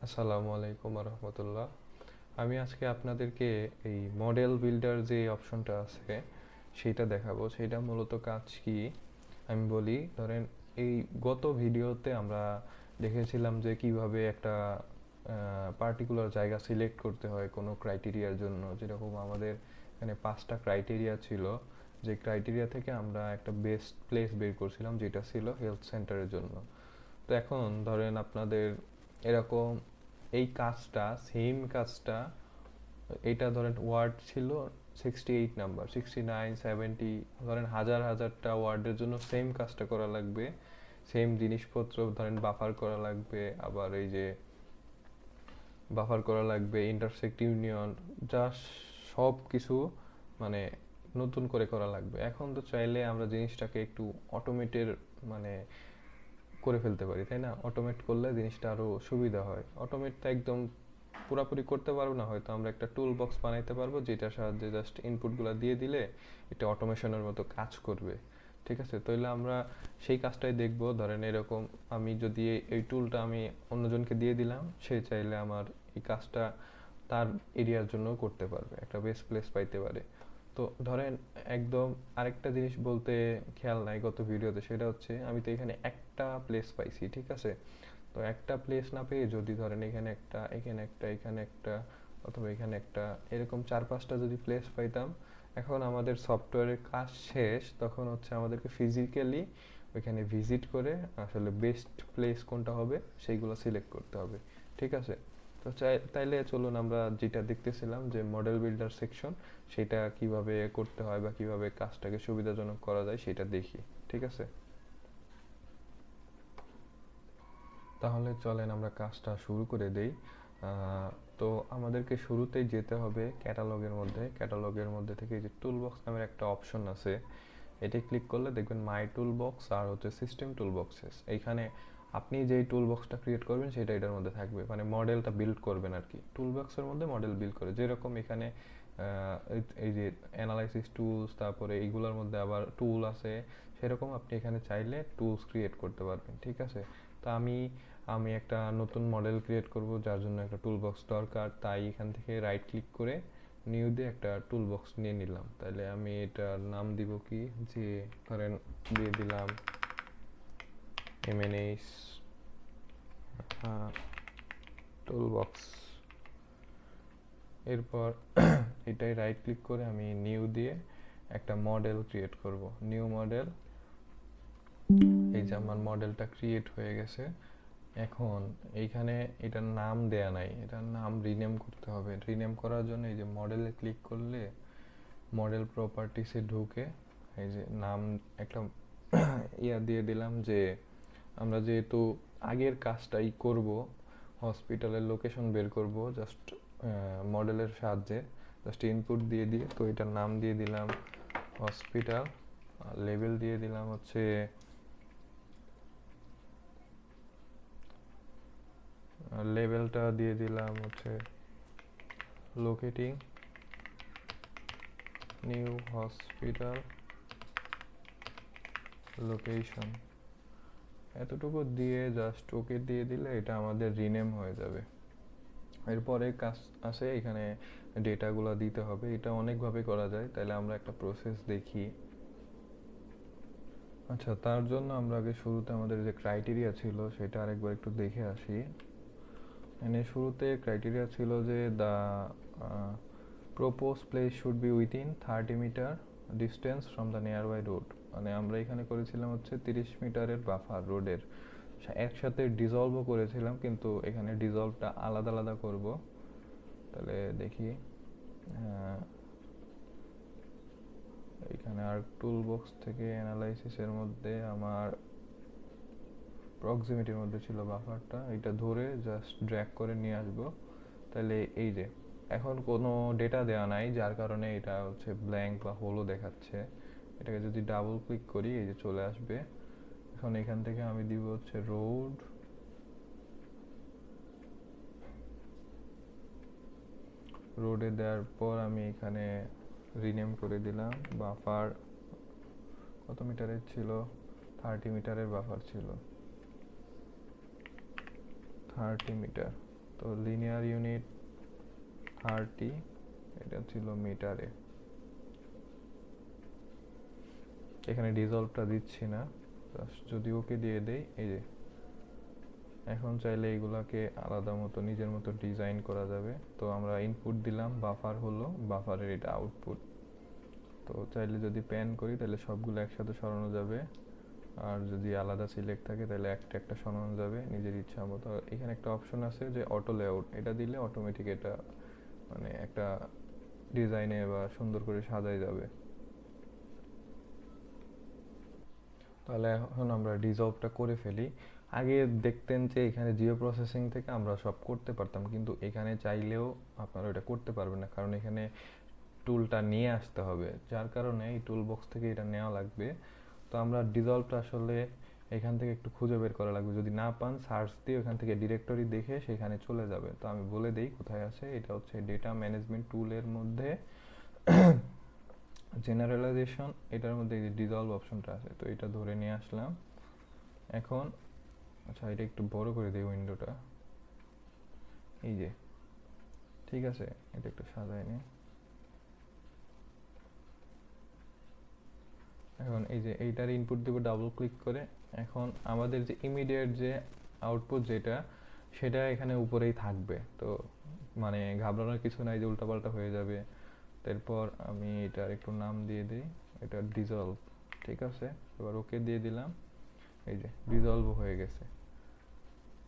আসসালামু আলাইকুম রহমতুল্লাহ। আমি আজকে আপনাদেরকে এই মডেল বিল্ডার যে অপশনটা আছে সেটা দেখাবো। সেটা মূলত কাজ কি আমি বলি। ধরেন এই গত ভিডিওতে আমরা দেখেছিলাম যে কিভাবে একটা পার্টিকুলার জায়গা সিলেক্ট করতে হয় কোনো ক্রাইটেরিয়ার জন্য। যেরকম আমাদের এখানে 5টা ক্রাইটেরিয়া ছিল, যে ক্রাইটেরিয়া থেকে আমরা একটা বেস্ট প্লেস বের করছিলাম যেটা ছিল হেলথ সেন্টারের জন্য। তো এখন ধরেন আপনাদের এরকম এই কাজটা, সেম কাজটা, এটা ধরেন ওয়ার্ড ছিল 68 নাম্বার, 69, 70, ধরেন হাজার হাজারটা ওয়ার্ডের জন্য সেম কাজটা করা লাগবে। সেম জিনিসপত্র ধরেন বাফার করা লাগবে, আবার এই যে বাফার করা লাগবে, ইন্টারসেক্ট ইউনিয়ন, যা সব কিছু মানে নতুন করে করা লাগবে। এখন তো চাইলে আমরা জিনিসটাকে একটু অটোমেটের মানে করে ফেলতে পারি, তাই না? অটোমেট করলে জিনিসটা আরো সুবিধা হয়। অটোমেট তো একদম পুরোপুরি করতে পারবো না, হয়তো আমরা একটা টুল বক্স বানাইতে পারবো যেটার সাহায্যে জাস্ট ইনপুটগুলো দিয়ে দিলে এটা অটোমেশনের মতো কাজ করবে। ঠিক আছে, তাহলে আমরা সেই কাজটাই দেখব। ধরেন এরকম আমি যদি এই টুলটা আমি অন্যজনকে দিয়ে দিলাম, সে চাইলে আমার এই কাজটা তার এরিয়ার জন্য করতে পারবে, একটা বেস্ট প্লেস পাইতে পারে। তো ধরেন একদম আরেকটা জিনিস বলতে খেয়াল নাই গত ভিডিওতে, সেটা হচ্ছে আমি তো এখানে একটা প্লেস পাইছি, ঠিক আছে? তো একটা প্লেস না পেয়ে যদি ধরেন এখানে একটা, এখানে একটা, এখানে একটা, অথবা এখানে একটা, এরকম 4-5টা যদি প্লেস পাইতাম, এখন আমাদের সফটওয়্যারের কাজ শেষ। তখন হচ্ছে আমাদেরকে ফিজিক্যালি ওইখানে ভিজিট করে আসলে বেস্ট প্লেস কোনটা হবে সেইগুলো সিলেক্ট করতে হবে। ঠিক আছে, তো তাইলে চলুন আমরা যেটা দেখতেছিলাম যে মডেল বিল্ডার সেকশন, সেটা কিভাবে করতে হয় বা কিভাবে কাজটাকে সুবিধাজনক করা যায় সেটা দেখি। ঠিক আছে, তাহলে চলেন আমরা কাজটা শুরু করে দেই। তো আমাদেরকে শুরুতেই যেতে হবে ক্যাটালগের মধ্যে। ক্যাটালগের মধ্যে থেকে যে টুলবক্স নামের একটা অপশন আছে, এটি ক্লিক করলে দেখবেন মাই টুলবক্স আর হচ্ছে সিস্টেম টুলবক্সেস। এইখানে আপনি যেই টুলবক্সটা ক্রিয়েট করবেন সেটা এটার মধ্যে থাকবে, মানে মডেলটা বিল্ড করবেন আর কি। টুলবক্সের মধ্যে মডেল বিল্ড করে, যেরকম এখানে এই যে অ্যানালাইসিস টুলস, তারপরে এইগুলোর মধ্যে আবার টুল আছে, সেরকম আপনি এখানে চাইলে টুলস ক্রিয়েট করতে পারবেন। ঠিক আছে, তো আমি আমি একটা নতুন মডেল ক্রিয়েট করব, যার জন্য একটা টুলবক্স দরকার। তাই এখান থেকে রাইট ক্লিক করে নিউ দিয়ে একটা টুলবক্স নিয়ে নিলাম। তাহলে আমি এটার নাম দিব কি, যে ধরেন দিয়ে দিলাম এমএনএস টুলবক্স। এরপর এটাই রাইট ক্লিক করে আমি নিউ দিয়ে একটা মডেল ক্রিয়েট করব, নিউ মডেল। এই যে আমার মডেলটা ক্রিয়েট হয়ে গেছে। এখন এইখানে এটার নাম দেয়া নাই, এটার নাম রিনেম করতে হবে। রিনেম করার জন্য এই যে মডেলে ক্লিক করলে মডেল প্রপার্টিসে ঢুকে এই যে নাম একটা ইয়া দিয়ে দিলাম, যে আমরা যেহেতু আগের কাজটাই করব, হসপিটালের লোকেশন বের করব জাস্ট মডেলের সাহায্যে, জাস্ট ইনপুট দিয়ে দিয়ে, তো এটার নাম দিয়ে দিলাম হসপিটাল। লেবেল দিয়ে দিলাম হচ্ছে লেভেলটা দিয়ে দিলাম হচ্ছে লোকেটিং নিউ হসপিটাল লোকেশন। এতটুকু দিয়ে জাস্ট ওকে দিয়ে দিলে এটা আমাদের রিনেম হয়ে যাবে। এরপরে কাজ আছে, এখানে ডেটাগুলো দিতে হবে। এটা অনেকভাবে করা যায়, তাহলে আমরা একটা প্রসেস দেখি। আচ্ছা, তার জন্য আমরা আগে শুরুতে আমাদের যে ক্রাইটেরিয়া ছিল সেটা আরেকবার একটু দেখে আসি। মানে শুরুতে ক্রাইটেরিয়া ছিল যে the propose place should be within 30 metre distance from the nearby road. মানে আমরা এখানে করেছিলাম হচ্ছে 30 মিটারের বাফার রোডের। একসাথে ডিজলভও করেছিলাম, কিন্তু এখানে ডিজলভটা আলাদা আলাদা করব। তাহলে দেখি, এখানে আর টুলবক্স থেকে অ্যানালাইসিসের মধ্যে আমার প্রক্সিমিটির মধ্যে ছিল বাফারটা, এটা ধরে জাস্ট ড্র্যাগ করে নিয়ে আসবো। তাহলে এই যে এখন কোনো ডেটা দেওয়া নাই, যার কারণে এটা হচ্ছে ব্ল্যাঙ্ক বা হোলও দেখাচ্ছে। এটাকে যদি ডাবল ক্লিক করি এই যে চলে আসবে। এখন এখান থেকে আমি দিব হচ্ছে রোড, রোডে দেওয়ার পর আমি এখানে রিনেম করে দিলাম বাফার। কত মিটারের ছিল? 30 মিটারের বাফার ছিল, 30 মিটার। তো লিনিয়ার ইউনিট আরটি, এটা ছিল মিটারে। এখানে ডিজলভটা দিচ্ছি না, জাস্ট যদি ওকে দিয়ে দেই, এই যে এখন চাইলে এগুলাকে আলাদা মতো নিজের মতো ডিজাইন করা যাবে। তো আমরা ইনপুট দিলাম, বাফার হলো, বাফারের এটা আউটপুট। তো চাইলে যদি প্যান করি তাহলে সবগুলো একসাথে সরানো যাবে, আর যদি আলাদা সিলেক্ট থাকে তাহলে একটা একটা সরানো যাবে নিজের ইচ্ছা মতো। এখানে একটা অপশন আছে যে অটো লেআউট, এটা দিলে অটোমেটিক এটা মানে একটা ডিজাইনে বা সুন্দর করে সাজাই যাবে। তাহলে এখন আমরা ডিজলভটা করে ফেলি। আগে দেখতেন যে এখানে জিও প্রসেসিং থেকে আমরা সব করতে পারতাম, কিন্তু এখানে চাইলেও আপনারা এটা করতে পারবেন না, কারণ এখানে টুলটা নিয়ে আসতে হবে, যার কারণে এই টুল বক্স থেকে এটা নেওয়া লাগবে। তো আমরা ডিজলভটা আসলে এখান থেকে একটু খুঁজে বের করা লাগবে, যদি না পান সার্চ দিয়ে ওখান থেকে ডিরেক্টরি দেখে সেখানে চলে যাবে। তো আমি বলে দেই কোথায় আছে, এটা হচ্ছে ডেটা ম্যানেজমেন্ট টুলের মধ্যে জেনারেলাইজেশন, এটার মধ্যে এই যে ডিজলভ অপশনটা আছে, তো এটা ধরে নিয়ে আসলাম। এখন আচ্ছা এটা একটু বড় করে দিই উইন্ডোটা, এই যে ঠিক আছে, এটা একটু সাজাই নিই। এখন এই যে এইটার ইনপুট দেবো ডাবল ক্লিক করে। এখন আমাদের যে ইমিডিয়েট যে আউটপুট যেটা, সেটা এখানে উপরেই থাকবে। তো মানে ঘাবড়ানোর কিছু নাই যে উল্টাপাল্টা হয়ে যাবে। তারপর আমি এটার একটু নাম দিয়ে দিই, এটা ডিজলভ, ঠিক আছে। এবার ওকে দিয়ে দিলাম, এই যে ডিজলভ হয়ে গেছে,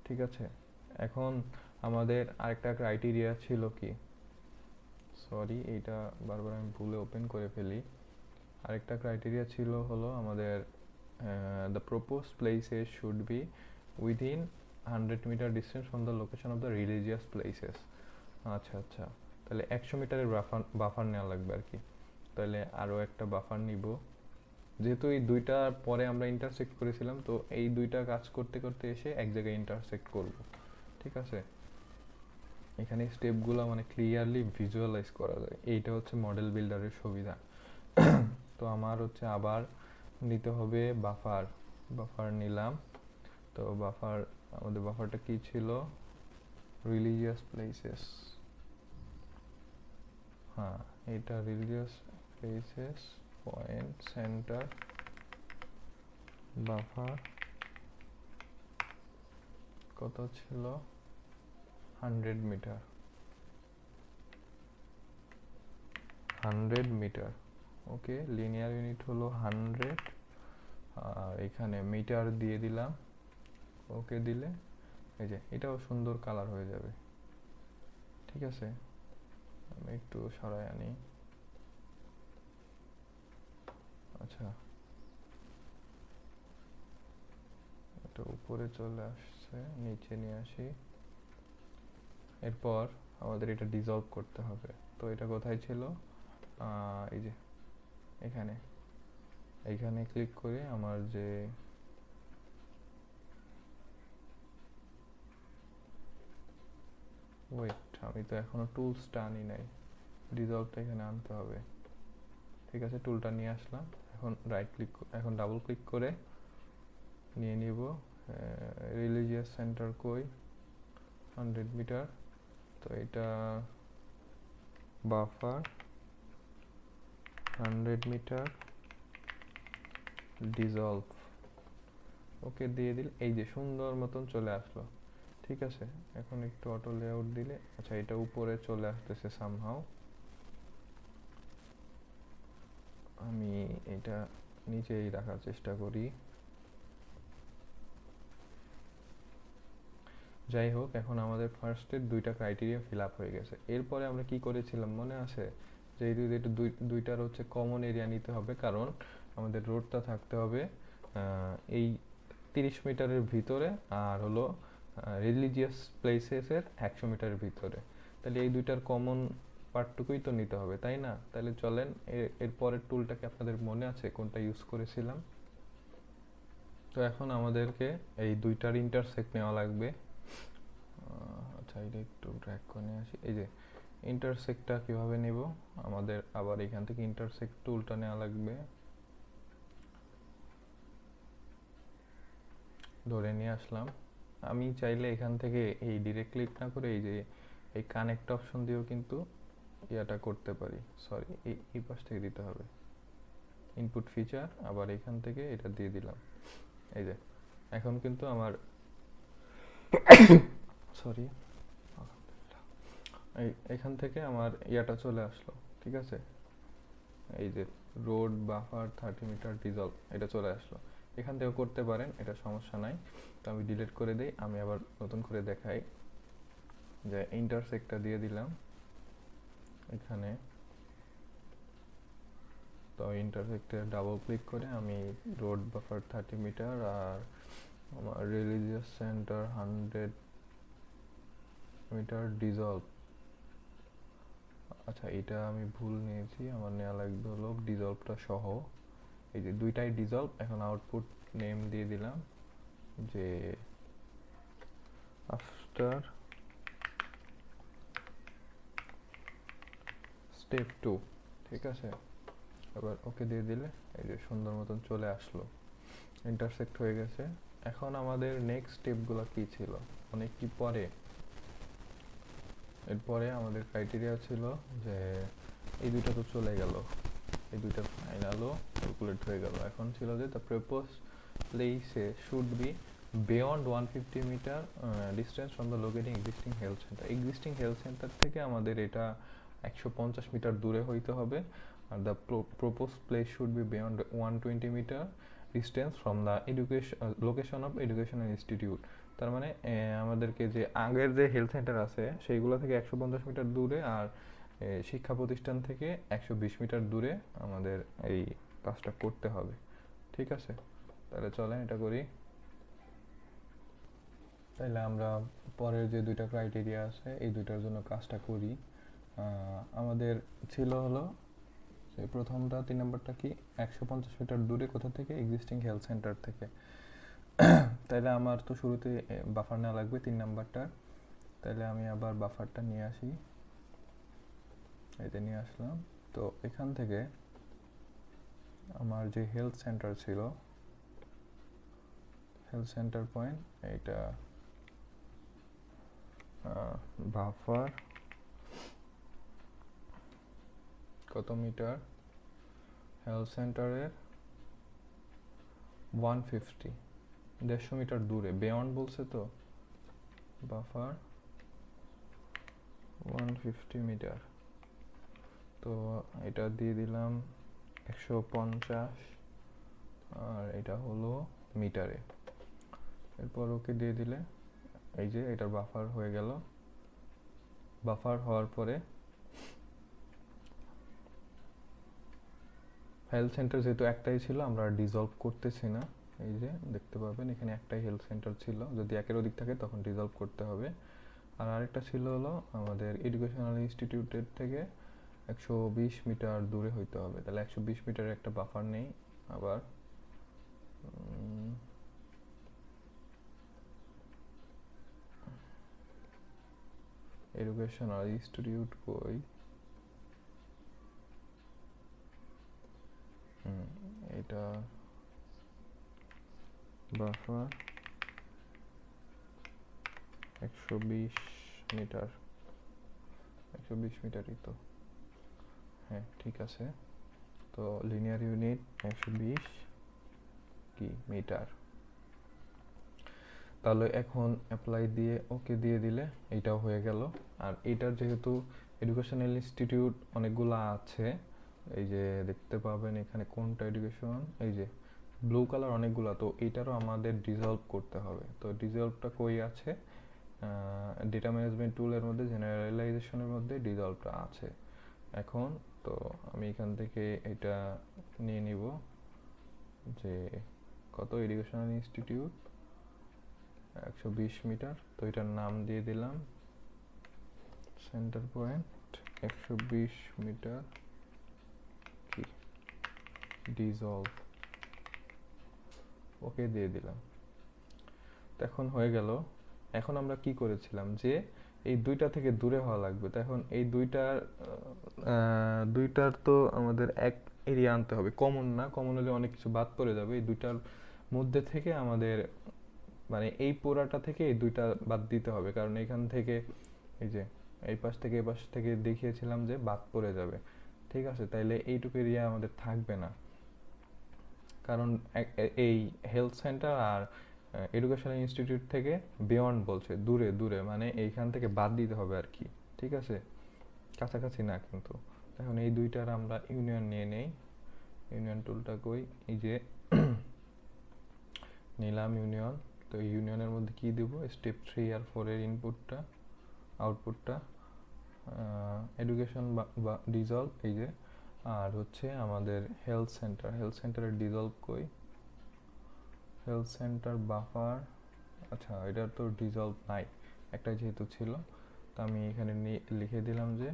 ঠিক আছে। এখন আমাদের আরেকটা ক্রাইটেরিয়া ছিল কি, সরি এইটা বারবার আমি ভুলে ওপেন করে ফেলি। আরেকটা ক্রাইটেরিয়া ছিল হলো আমাদের the propose places should be within 100 metre distance from the location of the religious places. আচ্ছা আচ্ছা, তাহলে 100 মিটারের বাফার নেওয়া লাগবে আর কি। তাহলে আরও একটা বাফার নিব, যেহেতু এই দুইটা পরে আমরা ইন্টারসেক্ট করেছিলাম, তো এই দুইটা কাজ করতে করতে এসে এক জায়গায় ইন্টারসেক্ট করব, ঠিক আছে। এখানে স্টেপগুলো মানে ক্লিয়ারলি ভিজুয়ালাইজ করা যায়, এইটা হচ্ছে মডেল বিল্ডারের সুবিধা। তো আমার হচ্ছে আবার নিতে হবে বাফার, বাফার নিলাম। তো বাফার, আমাদের বাফারটা কি ছিল, রিলিজিয়াস প্লেসেস, হ্যাঁ এটা religious places point centre buffer কত ছিল, 100 মিটার, 100 মিটার, ওকে। লিনিয়ার ইউনিট হলো 100, আর এখানে মিটার দিয়ে দিলাম, ওকে দিলে এই যে এটাও সুন্দর কালার হয়ে যাবে, ঠিক আছে। আমি একটু সরাই আনি, আচ্ছা এটা উপরে চলে আসছে, নিচে নিয়ে আসি। এরপর আমাদের এটা ডিজলভ করতে হবে। তো এটা কোথায় ছিল, এই যে এখানে, এইখানে ক্লিক করে আমার যে ওয়েট, আমি তো এখনো টুলসটা আনি নাই, ডিজলভটা এখানে আনতে হবে, ঠিক আছে। টুলটা নিয়ে আসলাম, এখন রাইট ক্লিক, এখন ডাবল ক্লিক করে নিয়ে নিব রিলিজিয়াস সেন্টার কই, 100 মিটার। তো এটা বাফার 100 মিটার ডিজলভ, ওকে দিয়ে দিল, এই যে সুন্দর মতন চলে আসলো, ঠিক আছে। এখন একটু অটো লেআউট দিলে, আচ্ছা এটা উপরে চলে আসতেছে সামহাও, আমি এটা নিচেই রাখার চেষ্টা করি। যাই হোক, এখন আমাদের ফার্স্টের দুইটা ক্রাইটেরিয়া ফিল আপ হয়ে গেছে। এরপরে আমরা কি করেছিলাম মনে আছে, যে এই দুইটার হচ্ছে কমন এরিয়া নিতে হবে, কারণ আমাদের রোডটা থাকতে হবে এই 30 মিটারের ভিতরে, আর হলো রিলিজিয়াস প্লেসেসের 100 মিটারের ভিতরে। তাহলে এই দুইটার কমন পার্টটুকুই তো নিতে হবে, তাই না? তাহলে চলেন এর পরের টুলটাকে আপনাদের মনে আছে কোনটা ইউজ করেছিলাম? তো এখন আমাদেরকে এই দুইটার ইন্টারসেক্ট নেওয়া লাগবে। আচ্ছা এটা একটু ড্র্যাগ করে নিয়ে আসি, এই যে ইন্টারসেক্টটা কিভাবে নেব, আমাদের আবার এখান থেকে ইন্টারসেক্ট টুলটা নেওয়া লাগবে, ধরে নিয়ে আসলাম। আমি চাইলে এখান থেকে এই ডিরেক্ট ক্লিক না করে এই যে এই কানেক্ট অপশন দিয়েও কিন্তু ইয়াটা করতে পারি। সরি, এই পাশ থেকে দিতে হবে, ইনপুট ফিচার, আবার এখান থেকে এটা দিয়ে দিলাম। এই যে এখন কিন্তু আমার সরি এখান থেকে আমার ইয়াটা চলে আসলো, ঠিক আছে? এই যে রোড বাফার 30 মিটার ডিজলভ, এটা চলে আসলো। এখান থেকেও করতে পারেন, এটা সমস্যা নাই। তো আমি ডিলিট করে দিই, আমি আবার নতুন করে দেখাই যে ইন্টারসেক্টটা দিয়ে দিলাম এখানে। তো ইন্টারসেক্টে ডাবল ক্লিক করে আমি রোড বাফার 30 মিটার আর আমার রিলিজিয়াস সেন্টার 100 মিটার ডিজলভ, আচ্ছা এটা আমি ভুল নিয়েছি, আমার নেওয়া লাগবে হলো ডিজলভটা সহ। এই যে দুইটাই ডিজলভ। এখন আউটপুট নেম দিয়ে দিলাম যে আফটার স্টেপ 2, ঠিক আছে? এবার ওকে দিয়ে দিলে এই যে সুন্দর মতন চলে আসলো, ইন্টারসেক্ট হয়ে গেছে। এখন আমাদের নেক্সট স্টেপগুলো কি ছিল অনেক কি পরে, এরপরে আমাদের ক্রাইটেরিয়া ছিল যে এই দুইটা তো চলে গেল, এই দুইটা ফাইনালও ক্যালকুলেট হয়ে গেল। এখন ছিল যে the propose place should be beyond 150 metre distance from the locating existing health centre. Existing health centre থেকে আমাদের এটা 150 মিটার দূরে হইতে হবে। আর the propose place should be beyond 120 metre distance from the location of educational institute. তার মানে আমাদেরকে যে আগের যে হেলথ সেন্টার আছে সেইগুলো থেকে 150 মিটার দূরে, আর শিক্ষা প্রতিষ্ঠান থেকে 120 মিটার দূরে আমাদের এই কাজটা করতে হবে, ঠিক আছে? তাহলে চলেন এটা করি। তাহলে আমরা পরের যে দুইটা ক্রাইটেরিয়া আছে এই দুইটার জন্য কাজটা করি। আমাদের ছিল হলো যে প্রথমটা 3 নম্বরটা কি, 150 মিটার দূরে কোথা থেকে, এক্সিস্টিং হেলথ সেন্টার থেকে। তাইলে আমার তো শুরুতে বাফার নেওয়া লাগবে 3 নাম্বারটা। তাহলে আমি আবার বাফারটা নিয়ে আসি, এতে নিয়ে আসলাম। তো এখান থেকে আমার যে হেলথ সেন্টার ছিল, হেলথ সেন্টার পয়েন্ট, এইটা বাফার কত মিটার, হেলথ সেন্টারের 150, 150 মিটার দূরে, বিয়ন্ড বলছে তো, বাফার 150 মিটার। তো এটা দিয়ে দিলাম 150, আর এটা হলো মিটারে। এরপর ওকে দিয়ে দিলে এই যে এটার বাফার হয়ে গেল। বাফার হওয়ার পরে হেলথ সেন্টার যেহেতু একটাই ছিল, আমরা ডিজলভ করতেছি না। এই যে দেখতে পাবেন এখানে একটাই হেলথ সেন্টার ছিল, যদি একের অধিক থাকে তখন ডিজলভ করতে হবে। আর আরেকটা ছিল হলো আমাদের এডুকেশনাল ইনস্টিটিউটের থেকে 120 মিটার দূরে হইতে হবে। তাহলে 120 মিটারের একটা বাফার নেই আবার। এডুকেশনাল ইনস্টিটিউট কই, এটা বাফার 120 মিটার, 120 মিটারই তো, হ্যাঁ ঠিক আছে। তো লিনিয়ার ইউনিট 120 কি মিটার। তাহলে এখন অ্যাপ্লাই দিয়ে ওকে দিয়ে দিলে এইটাও হয়ে গেল। আর এটার যেহেতু এডুকেশনাল ইনস্টিটিউট অনেকগুলো আছে, এই যে দেখতে পাবেন এখানে কোনটা এডুকেশন, এই যে ব্লু কালার অনেকগুলো, তো এটারও আমাদের ডিজলভ করতে হবে। তো ডিজলভটা কই আছে, ডেটা ম্যানেজমেন্ট টুলের মধ্যে জেনারেলাইজেশনের মধ্যে ডিজলভটা আছে। এখন তো আমি এখান থেকে এটা নিয়ে নিব যে কত, এডুকেশনাল ইনস্টিটিউট 120 মিটার। তো এটার নাম দিয়ে দিলাম সেন্টার পয়েন্ট 120 মিটার কি ডিজলভ, ওকে দিয়ে দিলাম। তো এখন হয়ে গেল। এখন আমরা কি করেছিলাম যে এই দুইটা থেকে দূরে হওয়া লাগবে। তো এখন এই দুইটার তো আমাদের এক এরিয়া আনতে হবে, কমন না, কমন হলে অনেক কিছু বাদ পড়ে যাবে। এই দুইটার মধ্যে থেকে আমাদের মানে এই পুরাটা থেকে এই দুইটা বাদ দিতে হবে, কারণ এখান থেকে এই যে এই পাশ থেকে এই পাশ থেকে দেখিয়েছিলাম যে বাদ পড়ে যাবে। ঠিক আছে, তাইলে এইটুকু এরিয়া আমাদের থাকবে না, কারণ এই হেলথ সেন্টার আর এডুকেশনাল ইনস্টিটিউট থেকে বিয়ন্ড বলছে, দূরে দূরে, মানে এইখান থেকে বাদ দিতে হবে আর কি। ঠিক আছে, কাছাকাছি না কিন্তু। এখন এই দুইটার আমরা ইউনিয়ন নিয়ে নেই। ইউনিয়ন টুলটা কই, এই যে নিলাম ইউনিয়ন। তো ইউনিয়নের মধ্যে কি দিব, স্টেপ 3 আর 4 এর ইনপুটটা, আউটপুটটা এডুকেশন বা ডিজলভ, এই যে, আর হচ্ছে আমাদের হেলথ সেন্টার, হেলথ সেন্টারের ডিজলভ কই, হেলথ সেন্টার বাফার। আচ্ছা, এটার তো ডিজলভ নাই, একটা যেহেতু ছিল, তো আমি এখানে লিখে দিলাম যে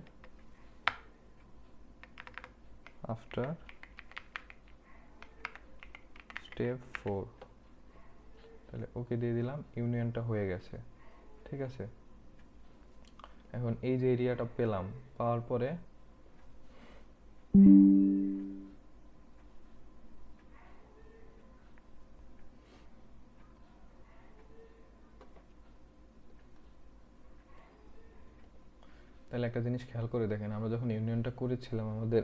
আফটার স্টেপ 4, তাহলে ওকে দিয়ে দিলাম, ইউনিয়নটা হয়ে গেছে। ঠিক আছে, এখন এই যে এরিয়াটা পেলাম, পাওয়ার পরে তাহলে একটা জিনিস খেয়াল করে দেখেন, আমরা যখন ইউনিয়নটা করেছিলাম আমাদের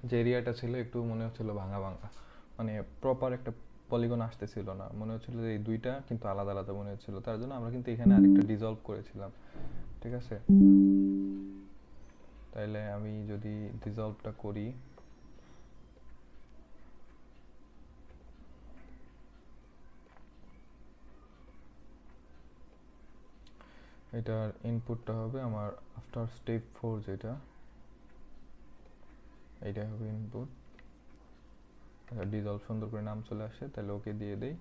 যে এরিয়াটা ছিল একটু মনে হচ্ছিল ভাঙা ভাঙা, মানে প্রপার একটা পলিগন আসতেছিল না, মনে হচ্ছিল যে এই দুইটা কিন্তু আলাদা আলাদা মনে হচ্ছিল। তার জন্য আমরা কিন্তু এখানে আরেকটা ডিজলভ করেছিলাম। ঠিক আছে, তাইলে আমি যদি ডিজলভটা করি, এটার ইনপুটটা হবে আমার আফটার স্টেপ 4, যেটা এইটাই হবে ইনপুট। ডিজলভ সুন্দর করে নাম চলে আসে, তাহলে ওকে দিয়ে দেই।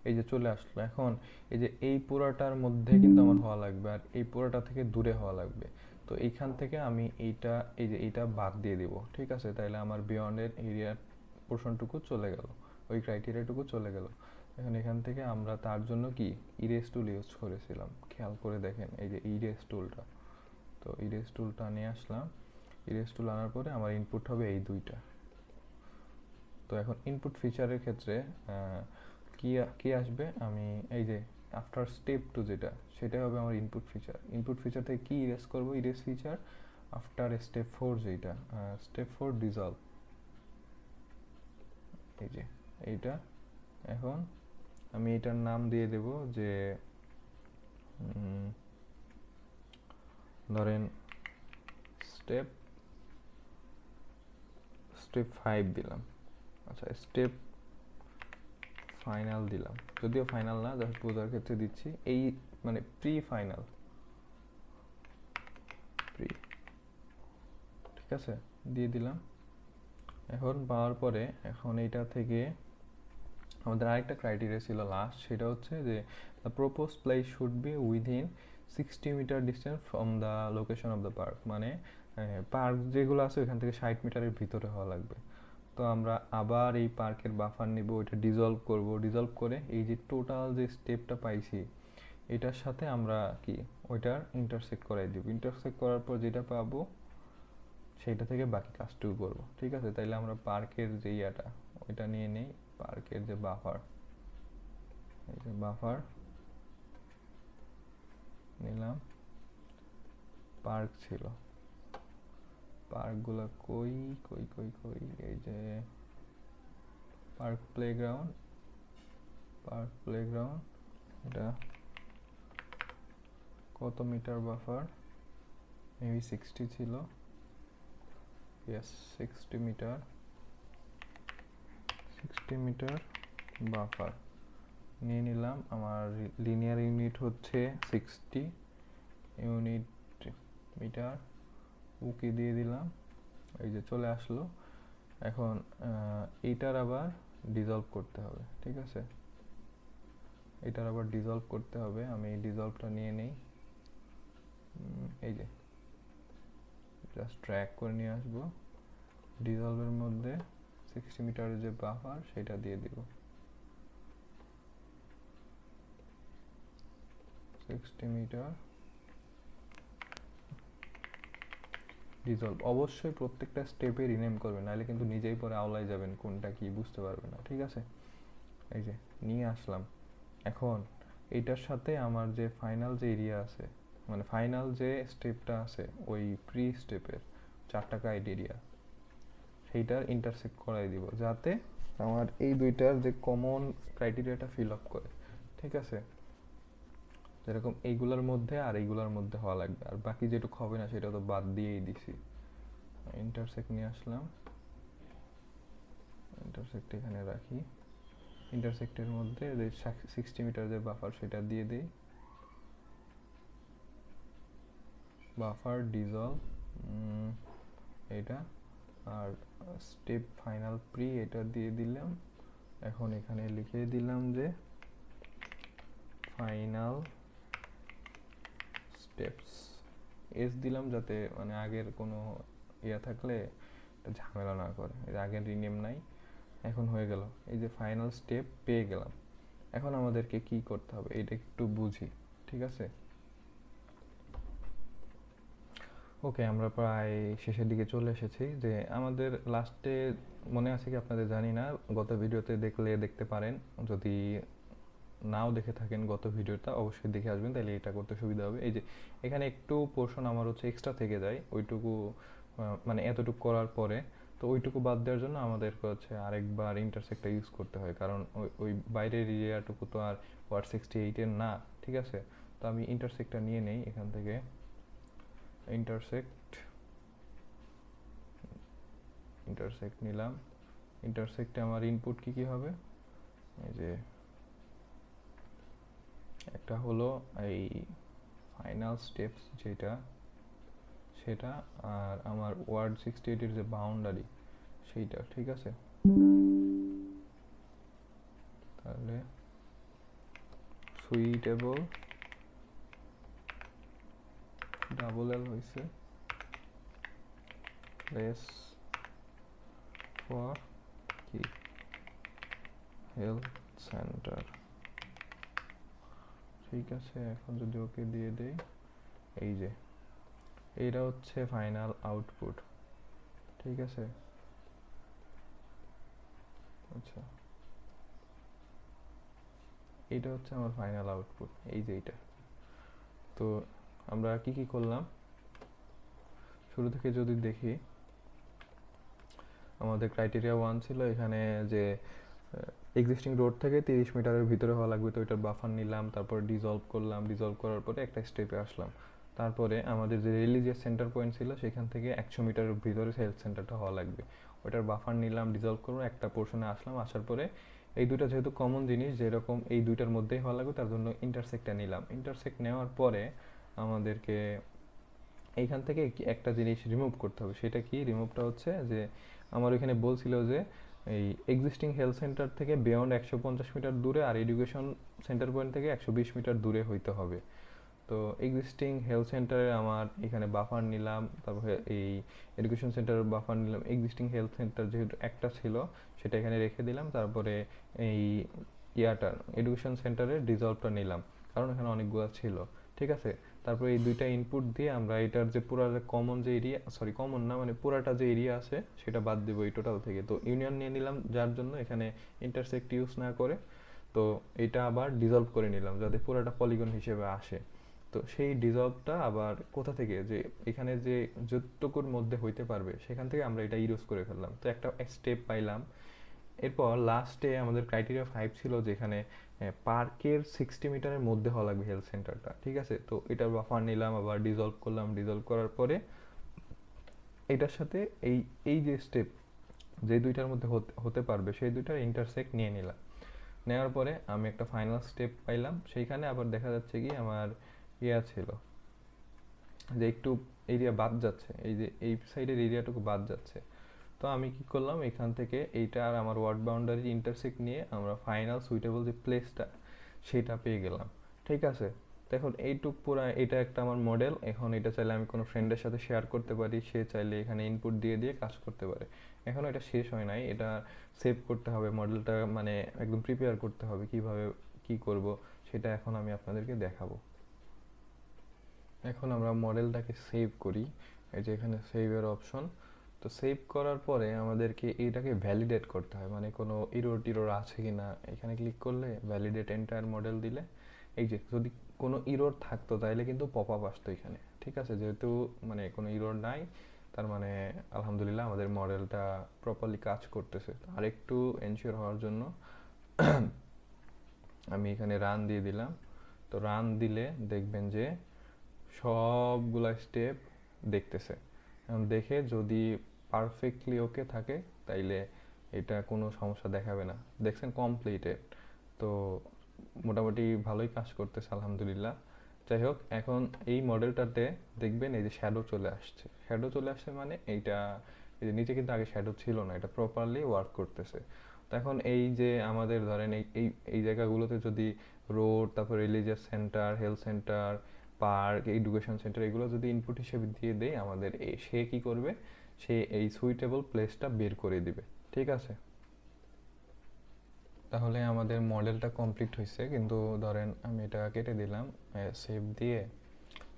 এই যে চলে আসলো। এখন এই যে এই পুরাটার মধ্যে কিন্তু আমার হওয়া লাগবে, আর এই পুরাটা থেকে দূরে হওয়া লাগবে। তো এইখান থেকে আমি এইটা, এই যে এইটা বাদ দিয়ে দিব। ঠিক আছে, তাহলে আমার বিয়ন্ডের এরিয়ার পোর্শনটুকু চলে গেল, ওই ক্রাইটেরিয়াটুকু চলে গেল। এখন এখান থেকে আমরা তার জন্য কি ইরেজ টুল ইউজ করেছিলাম, খেয়াল করে দেখেন, এই যে ইরেজ টুলটা। তো ইরেজ টুলটা নিয়ে আসলাম, ইরেজ টুল আনার পরে আমার ইনপুট হবে এই দুইটা। তো এখন ইনপুট ফিচারের ক্ষেত্রে কি কি আসবে, আমি এই যে আফটার স্টেপ 2 যেটা, সেটা হবে আমার ইনপুট ফিচার। ইনপুট ফিচার থেকে কি ইরেজ করব, ইরেজ ফিচার আফটার স্টেপ 4 যেটা, স্টেপ 4 ডিজলভ, এই যে এইটা। এখন আমি এটার নাম দিয়ে দেব যে ধরেন স্টেপ স্টেপ 5 দিলাম। আচ্ছা, স্টেপ ফাইনাল দিলাম, যদিও ফাইনাল না, জাস্ট বোঝার ক্ষেত্রে দিচ্ছি, এই মানে প্রি ফাইনাল, প্রি। ঠিক আছে, দিয়ে দিলাম। এখন পাওয়ার পরে এখন এইটা থেকে আমাদের আরেকটা ক্রাইটেরিয়া ছিল লাস্ট, সেটা হচ্ছে যে the propose place should be within 60 metre distance from the location of the park, মানে পার্ক যেগুলো আছে ওইখান থেকে 60 মিটারের ভিতরে হওয়া লাগবে। তো আমরা আবার এই পার্কের বাফার নিব, ওইটা ডিজলভ করব, ডিজলভ করে এই যে টোটাল যে স্টেপটা পাইছি এটার সাথে আমরা কি ওইটার ইন্টারসেক্ট করাই দিব। ইন্টারসেক্ট করার পর যেটা পাবো সেইটা থেকে বাকি কাজটুকু করবো। ঠিক আছে, তাইলে আমরা পার্কের যে ইয়াটা ওইটা নিয়ে নেই, পার্কের যে বাফার, এই যে বাফার নিলাম, পার্ক ছিল, পার্কগুলো কই কই কই কই, এই যে পার্ক প্লেগ্রাউন্ড, পার্ক প্লেগ্রাউন্ড, এটা কত মিটার বাফার, মেবি 60 ছিল, ইয়েস 60 মিটার, 60 মিটার বাফার নিয়ে নিলাম। আমার লিনিয়ার ইউনিট হচ্ছে 60 ইউনিট মিটার, ওকে দিয়ে দিলাম, এই যে চলে আসলো। এখন এইটার আবার ডিজলভ করতে হবে। ঠিক আছে, এটার আবার ডিজলভ করতে হবে, আমি এই ডিজলভটা নিয়ে নেই, এই যে জাস্ট ট্র্যাক করে নিয়ে আসবো, ডিজলভের মধ্যে 60 মিটারের যে বাফার সেটা দিয়ে দিব, 60 মিটার ডিজলভ। অবশ্যই প্রত্যেকটা স্টেপে রিনেম করবেন, নাহলে কিন্তু নিজেই পরে আওলায় যাবেন, কোনটা কি বুঝতে পারবেন না। ঠিক আছে, এই যে নিয়ে আসলাম। এখন এইটার সাথে আমার যে ফাইনাল যে এরিয়া আছে, মানে ফাইনাল যে স্টেপটা আছে ওই প্রি স্টেপের 4টা ক্রাইটেরিয়া, সেইটার ইন্টারসেক্ট করাই দিব যাতে আমার এই দুইটার যে কমন ক্রাইটেরিয়াটা ফিল আপ করে। ঠিক আছে, যেরকম এইগুলোর মধ্যে আর এইগুলোর মধ্যে হওয়া লাগবে, আর বাকি যেটুকু হবে না সেটা তো বাদ দিয়েই দিছি। ইন্টারসেক্ট নিয়ে আসলাম, ইন্টারসেক্ট এখানে রাখি, ইন্টারসেক্টের মধ্যে যে 60 মিটার যে বাফার সেটা দিয়ে দিই, বাফার ডিজলভ এটা, আর স্টেপ ফাইনাল প্রি এটা দিয়ে দিলাম। এখন এখানে লিখে দিলাম যে ফাইনাল স্টেপস, এস দিলাম যাতে মানে আগের কোনো ইয়া থাকলে ঝামেলা না করে, এর আগের রিনেম নাই। এখন হয়ে গেল, এই যে ফাইনাল স্টেপ পেয়ে গেলাম। এখন আমাদেরকে কি করতে হবে এটা একটু বুঝি। ঠিক আছে, ওকে, আমরা প্রায় শেষের দিকে চলে এসেছি। যে আমাদের লাস্টে মনে আছে কি আপনাদের জানি না, গত ভিডিওতে দেখলে দেখতে পারেন, যদি নাও দেখে থাকেন গত ভিডিওটা অবশ্যই দেখে আসবেন, তাহলে এটা করতে সুবিধা হবে। এই যে এখানে একটু পোর্শন আমার হচ্ছে এক্সট্রা থেকে যায়, ওইটুকু মানে এতটুকু করার পরে, তো ওইটুকু বাদ দেওয়ার জন্য আমাদেরকে হচ্ছে আরেকবার ইন্টারসেক্টটা ইউজ করতে হয়, কারণ ওই বাইরের এরিয়াটুকু তো আর ওয়ার্ড 68-এর না। ঠিক আছে, তো আমি ইন্টারসেক্টটা নিয়ে নেই এখান থেকে, ইন্টারসেক্ট ইন্টারসেক্ট নিলাম। ইন্টারসেক্টে আমার ইনপুট কি কি হবে, এই যে একটা হলো এই ফাইনাল স্টেপস যেটা সেটা, আর আমার ওয়ার্ড 68-এর যে বাউন্ডারি সেইটা। ঠিক আছে, তাহলে সুইটেবল ডাবল এল হয়েছে প্লেস ফর কি হেলথ সেন্টার। ঠিক আছে, এখন যদি ওকে দিয়ে দেই, এই যে এইটা হচ্ছে ফাইনাল আউটপুট। ঠিক আছে, আচ্ছা এইটা হচ্ছে আমার ফাইনাল আউটপুট, এই যে এইটা। তো আমরা কি কি করলাম শুরু থেকে যদি দেখি, আমাদের ক্রাইটেরিয়া 1 ছিল এখানে যে এক্সিস্টিং রোড থেকে 30 মিটারের ভিতরে হওয়া লাগবে, তো এটার বাফার নিলাম, তারপর ডিজলভ করলাম, ডিজলভ করার পরে একটা স্টেপে আসলাম। তারপরে আমাদের যে রিলিজিয়াস সেন্টার পয়েন্ট ছিল সেখান থেকে 100 মিটারের ভিতরে হেলথ সেন্টারটা হওয়া লাগবে, ওইটার বাফার নিলাম, ডিজলভ করবো, একটা পোর্শনে আসলাম। আসার পরে এই দুইটা যেহেতু কমন জিনিস, যেরকম এই দুইটার মধ্যেই হওয়া লাগবে, তার জন্য ইন্টারসেক্টটা নিলাম। ইন্টারসেক্ট নেওয়ার পরে আমাদেরকে এইখান থেকে একটা জিনিস রিমুভ করতে হবে। সেটা কি, রিমুভটা হচ্ছে যে আমার ওইখানে বলছিল যে এই এক্সিস্টিং হেলথ সেন্টার থেকে বিয়ন্ড 150 মিটার দূরে, আর এডুকেশন সেন্টার পয়েন্ট থেকে 120 মিটার দূরে হইতে হবে। তো এক্সিস্টিং হেলথ সেন্টারে আমার এখানে বাফার নিলাম, তারপরে এই এডুকেশন সেন্টারের বাফার নিলাম। এক্সিস্টিং হেলথ সেন্টার যেহেতু একটা ছিল সেটা এখানে রেখে দিলাম, তারপরে এই ইয়াটার এডুকেশন সেন্টারের ডিজলভটা নিলাম, কারণ এখানে অনেকগুলো ছিল। ঠিক আছে, তারপরে এই দুইটা ইনপুট দিয়ে আমরা এটার যে পুরা কমন যে এরিয়া, সরি কমন না, মানে পুরাটা যে এরিয়া আছে সেটা বাদ দেবো এই টোটাল থেকে। তো ইউনিয়ন নিয়ে নিলাম, যার জন্য এখানে ইন্টারসেক্ট ইউজ না করে, তো এটা আবার ডিজলভ করে নিলাম যাতে পুরাটা পলিগন হিসেবে আসে। তো সেই ডিজলভটা আবার কোথা থেকে, যে এখানে যে যতটুকুর মধ্যে হইতে পারবে সেখান থেকে আমরা এটা ইউজ করে ফেললাম, তো একটা স্টেপ পাইলাম। এরপর লাস্টে আমাদের ক্রাইটেরিয়া 5 ছিল যেখানে পার্কের 60 মিটারের মধ্যে হওয়া লাগবে হেলথ সেন্টারটা। ঠিক আছে, তো এটার বাফার নিলাম, আবার ডিজলভ করলাম, ডিজলভ করার পরে এটার সাথে এই এই যে স্টেপ যে দুইটার মধ্যে হতে পারবে সেই দুইটার ইন্টারসেক্ট নিয়ে নিলাম। নেওয়ার পরে আমি একটা ফাইনাল স্টেপ পাইলাম, সেইখানে আবার দেখা যাচ্ছে কি আমার ইয়া ছিল যে একটু এরিয়া বাদ যাচ্ছে, এই যে এই সাইডের এরিয়াটুকু বাদ যাচ্ছে। তো আমি কি করলাম, এখান থেকে এইটা আর আমার ওয়ার্ড বাউন্ডারি ইন্টারসেক্ট নিয়ে আমরা ফাইনাল সুইটেবল যে প্লেসটা সেটা পেয়ে গেলাম। ঠিক আছে, তো এখন এইটুক পুরা এটা একটা আমার মডেল। এখন এটা চাইলে আমি কোনো ফ্রেন্ডের সাথে শেয়ার করতে পারি, সে চাইলে এখানে ইনপুট দিয়ে দিয়ে কাজ করতে পারে। এখন এটা শেষ হয় নাই, এটা সেভ করতে হবে, মডেলটা মানে একদম প্রিপেয়ার করতে হবে, কিভাবে কি করব সেটা এখন আমি আপনাদেরকে দেখাবো। এখন আমরা মডেলটাকে সেভ করি, এই যে এখানে সেভের অপশন। তো সেভ করার পরে আমাদেরকে এইটাকে ভ্যালিডেট করতে হয়, মানে কোনো ইরোর টিরোর আছে কি না, এখানে ক্লিক করলে ভ্যালিডেট এন্টায়ার মডেল দিলে এই যে যদি কোনো ইরর থাকতো তাইলে কিন্তু পপ আপ আসতো এখানে, ঠিক আছে? যেহেতু মানে কোনো ইরর নাই, তার মানে আলহামদুলিল্লাহ আমাদের মডেলটা প্রপারলি কাজ করতেছে। আরেকটু এনশিওর হওয়ার জন্য আমি এখানে রান দিয়ে দিলাম। তো রান দিলে দেখবেন যে সবগুলা স্টেপ দেখতেছে। এখন দেখে যদি পারফেক্টলি ওকে থাকে তাইলে এটা কোনো সমস্যা দেখাবে না। দেখছেন কমপ্লিটেড। তো মোটামুটি ভালোই কাজ করতেছে আলহামদুলিল্লাহ। যাই হোক, এখন এই মডেলটাতে দেখবেন এই যে শ্যাডো চলে আসছে। শ্যাডো চলে আসছে মানে এইটা, এই যে নিচে কিন্তু আগে শ্যাডো ছিল না, এটা প্রপারলি ওয়ার্ক করতেছে। তো এখন এই যে আমাদের ধরেন এই এই এই জায়গাগুলোতে যদি রোড, তারপর religious centre, health centre, park, education centre, এগুলো যদি ইনপুট হিসেবে দিয়ে দেয় আমাদের, সে কি করবে, সে এই সুইটেবল প্লেসটা বের করে দিবে, ঠিক আছে? তাহলে আমাদের মডেলটা কমপ্লিট হয়েছে, কিন্তু ধরেন আমি এটা কেটে দিলাম, সেভ দিয়ে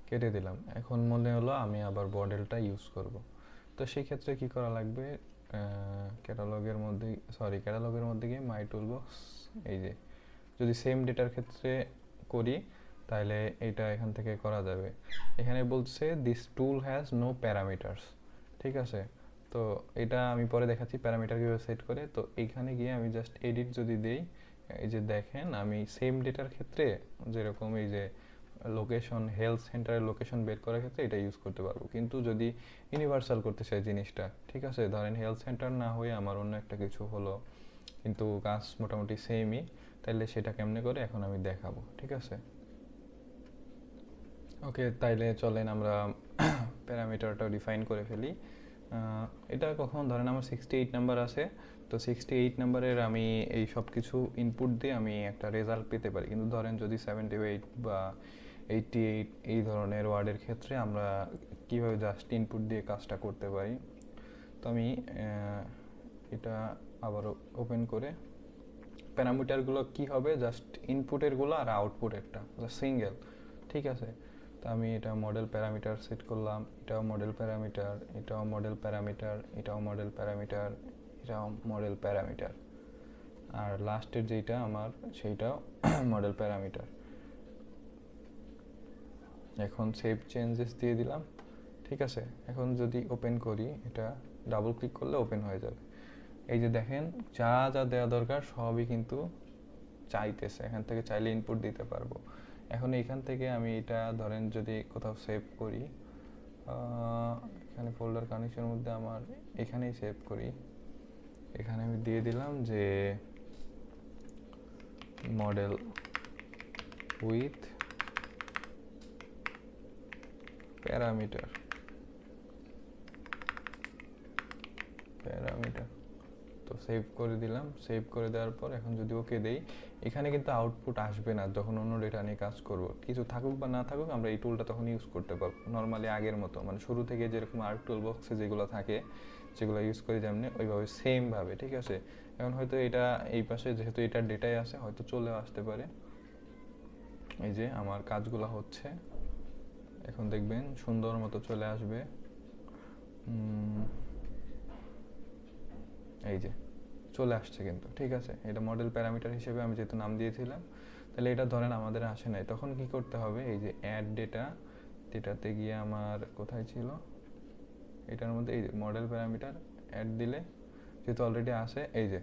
কেটে দিলাম। এখন মনে হলো আমি আবার মডেলটা ইউজ করব। তো সেই ক্ষেত্রে কি করা লাগবে, ক্যাটালগের মধ্যে গিয়ে মাই টুলবক্স, এই যে যদি সেম ডেটার ক্ষেত্রে করি তাহলে এটা এখান থেকে করা যাবে। এখানে বলছে this tool has no parameters, ঠিক আছে? তো এটা আমি পরে দেখাচ্ছি প্যারামিটার কীভাবে সেট করে। তো এইখানে গিয়ে আমি জাস্ট এডিট যদি দেই, এই যে দেখেন আমি সেম ডেটার ক্ষেত্রে যেরকম এই যে লোকেশন, হেলথ সেন্টারের লোকেশন বের করার ক্ষেত্রে এটা ইউজ করতে পারবো। কিন্তু যদি ইউনিভার্সাল করতে চাই জিনিসটা, ঠিক আছে, ধরেন হেলথ সেন্টার না হয়ে আমার অন্য একটা কিছু হলো, কিন্তু কাজ মোটামুটি সেমই, তাইলে সেটা কেমনে করে এখন আমি দেখাবো, ঠিক আছে? ওকে, তাইলে চলেন আমরা প্যারামিটারটা ডিফাইন করে ফেলি। এটা কখন ধরেন আমার 68 নাম্বার আছে, তো 68 নাম্বারের আমি এই সব কিছু ইনপুট দিয়ে আমি একটা রেজাল্ট পেতে পারি। কিন্তু ধরেন যদি 78 বা 88 এই ধরনের ওয়ার্ডের ক্ষেত্রে আমরা কীভাবে জাস্ট ইনপুট দিয়ে কাজটা করতে পারি। তো আমি এটা আবারও ওপেন করে, প্যারামিটারগুলো কি হবে, জাস্ট ইনপুটেরগুলো আর আউটপুটেরটা সিঙ্গেল, ঠিক আছে? তো আমি এটা মডেল প্যারামিটার সেট করলাম, এটাও মডেল প্যারামিটার, এটাও মডেল প্যারামিটার, এটাও মডেল প্যারামিটার, এটাও মডেল প্যারামিটার, আর লাস্টের যেটা আমার সেইটাও মডেল প্যারামিটার। এখন সেভ চেঞ্জেস দিয়ে দিলাম, ঠিক আছে? এখন যদি ওপেন করি, এটা ডাবল ক্লিক করলে ওপেন হয়ে যাবে। এই যে দেখেন যা যা দেওয়া দরকার সবই কিন্তু চাইতেছে, এখান থেকে চাইলে ইনপুট দিতে পারবো। এখন এখান থেকে আমি এটা ধরেন যদি কোথাও সেভ করি, এখানে ফোল্ডার কানেকশনের মধ্যে আমার এখানেই সেভ করি, এখানে আমি দিয়ে দিলাম যে মডেল উইথ প্যারামিটার, তো সেভ করে দিলাম। সেভ করে দেওয়ার পর এখন যদি ওকে দেই, এখানে কিন্তু আউটপুট আসবে না যখন অন্য ডেটা নিয়ে কাজ করব। কিছু থাকুক বা না থাকুক আমরা এই টুলটা তখন ইউজ করতে পারবো নর্মালি আগের মতো, মানে শুরু থেকে যেরকম আর টুল বক্সে যেগুলো থাকে যেগুলো ইউজ করি যেমনি ওইভাবে সেমভাবে, ঠিক আছে? এখন হয়তো এটা এই পাশে যেহেতু এটার ডেটাই আছে হয়তো চলেও আসতে পারে। এই যে আমার কাজগুলো হচ্ছে, এখন দেখবেন সুন্দর মতো চলে আসবে। এই যে চলে আসছে কিন্তু, ঠিক আছে? এটা মডেল প্যারামিটার হিসেবে আমি যেহেতু নাম দিয়েছিলাম, তাহলে এটা ধরেন আমাদের আসে নাই, তখন কি করতে হবে, এই যে অ্যাড ডেটা, ডেটাতে গিয়ে আমার কোথায় ছিল, এটার মধ্যে এই যে মডেল প্যারামিটার অ্যাড দিলে যেহেতু অলরেডি আসে, এই যে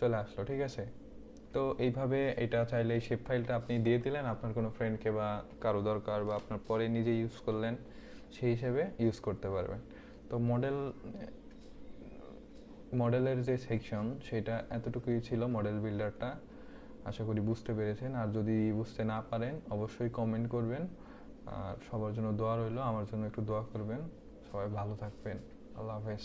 চলে আসলো, ঠিক আছে? তো এইভাবে এটা চাইলে এই শেপ ফাইলটা আপনি দিয়ে দিলেন আপনার কোনো ফ্রেন্ডকে বা কারো দরকার, বা আপনার পরে নিজে ইউজ করলেন, সেই হিসেবে ইউজ করতে পারবেন। তো মডেলের যে সেকশন সেটা এতটুকুই ছিল, মডেল বিল্ডারটা। আশা করি বুঝতে পেরেছেন, আর যদি বুঝতে না পারেন অবশ্যই কমেন্ট করবেন। আর সবার জন্য দোয়া রইলো, আমার জন্য একটু দোয়া করবেন। সবাই ভালো থাকবেন। আল্লাহ হাফেজ।